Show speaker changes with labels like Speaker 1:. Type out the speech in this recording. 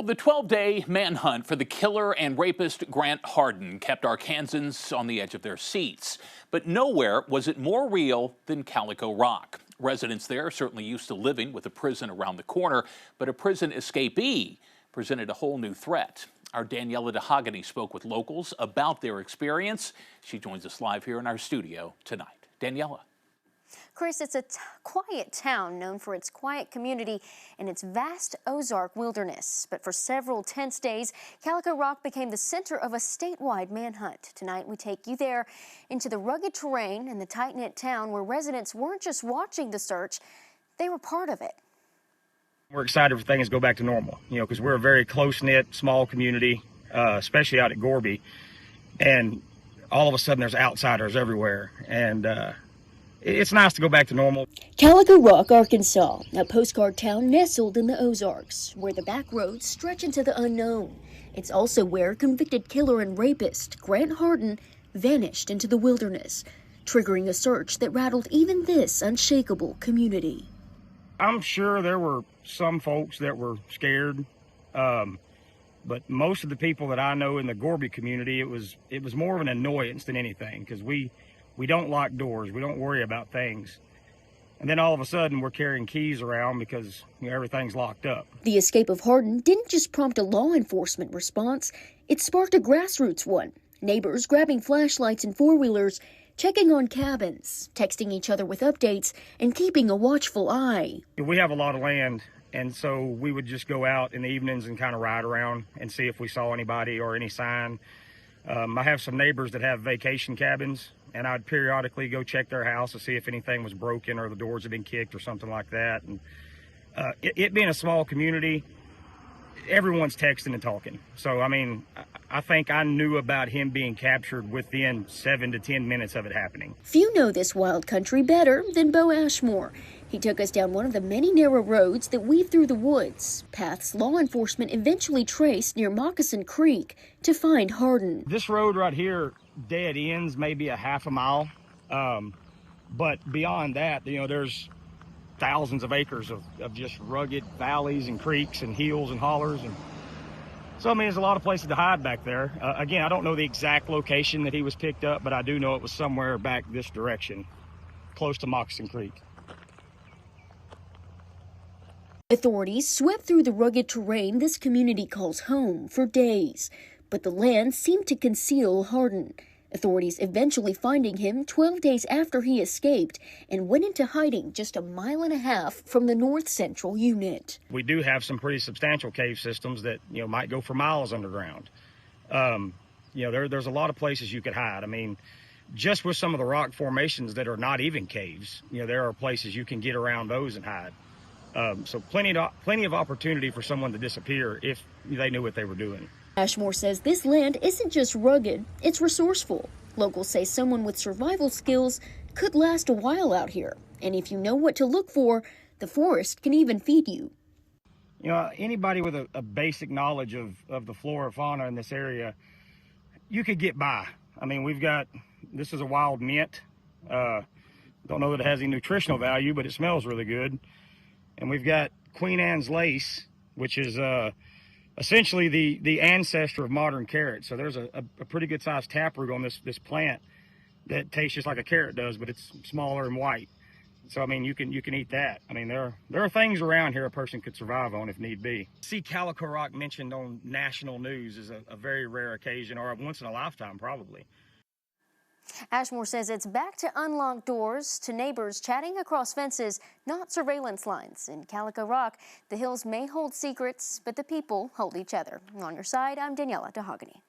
Speaker 1: The 12-day manhunt for the killer and rapist Grant Hardin kept Arkansans on the edge of their seats. But nowhere was it more real than Calico Rock. Residents there are certainly used to living with a prison around the corner, but a prison escapee presented a whole new threat. Our Daniela DeHogany spoke with locals about their experience. She joins us live here in our studio tonight. Daniela.
Speaker 2: Chris, it's a quiet town known for its quiet community and its vast Ozark wilderness. But for several tense days, Calico Rock became the center of a statewide manhunt. Tonight, we take you there into the rugged terrain and the tight-knit town where residents weren't just watching the search, they were part of it.
Speaker 3: We're excited for things to go back to normal, because we're a very close-knit, small community, especially out at Gorby. And all of a sudden, there's outsiders everywhere. And it's nice to go back to normal.
Speaker 2: Calico Rock, Arkansas, a postcard town nestled in the Ozarks, where the back roads stretch into the unknown. It's also where convicted killer and rapist Grant Hardin vanished into the wilderness, triggering a search that rattled even this unshakable community.
Speaker 3: I'm sure there were some folks that were scared, but most of the people that I know in the Gorby community, it was more of an annoyance than anything, because we don't lock doors. We don't worry about things. And then all of a sudden, we're carrying keys around because everything's locked up.
Speaker 2: The escape of Hardin didn't just prompt a law enforcement response. It sparked a grassroots one. Neighbors grabbing flashlights and four-wheelers, checking on cabins, texting each other with updates, and keeping a watchful eye.
Speaker 3: We have a lot of land, and so we would just go out in the evenings and kind of ride around and see if we saw anybody or any sign. I have some neighbors that have vacation cabins, and I'd periodically go check their house to see if anything was broken or the doors had been kicked or something like that. And it being a small community, everyone's texting and talking. So, I think I knew about him being captured within 7 to 10 minutes of it happening.
Speaker 2: Few know this wild country better than Bo Ashmore. He took us down one of the many narrow roads that weave through the woods, paths law enforcement eventually traced near Moccasin Creek to find Hardin.
Speaker 3: This road right here dead ends maybe a half a mile, but beyond that, there's thousands of acres of just rugged valleys and creeks and hills and hollers. And so, there's a lot of places to hide back there. Again, I don't know the exact location that he was picked up, but I do know it was somewhere back this direction, close to Moccasin Creek.
Speaker 2: Authorities swept through the rugged terrain this community calls home for days, but the land seemed to conceal Hardin. Authorities eventually finding him 12 days after he escaped and went into hiding just a mile and a half from the North Central unit.
Speaker 3: We do have some pretty substantial cave systems that, might go for miles underground. There's a lot of places you could hide. Just with some of the rock formations that are not even caves, there are places you can get around those and hide. So plenty of opportunity for someone to disappear if they knew what they were doing.
Speaker 2: Ashmore says this land isn't just rugged, it's resourceful. Locals say someone with survival skills could last a while out here. And if you know what to look for, the forest can even feed you.
Speaker 3: Anybody with a basic knowledge of the flora and fauna in this area, you could get by. This is a wild mint. Don't know that it has any nutritional value, but it smells really good. And we've got Queen Anne's lace, which is essentially the ancestor of modern carrots. So there's a pretty good sized taproot on this plant that tastes just like a carrot does, but it's smaller and white. So you can eat that. There are things around here a person could survive on if need be. See Calico Rock mentioned on national news is a very rare occasion, or once in a lifetime probably.
Speaker 2: Ashmore says it's back to unlocked doors, to neighbors chatting across fences, not surveillance lines. In Calico Rock, the hills may hold secrets, but the people hold each other. On your side, I'm Daniela DeHogany.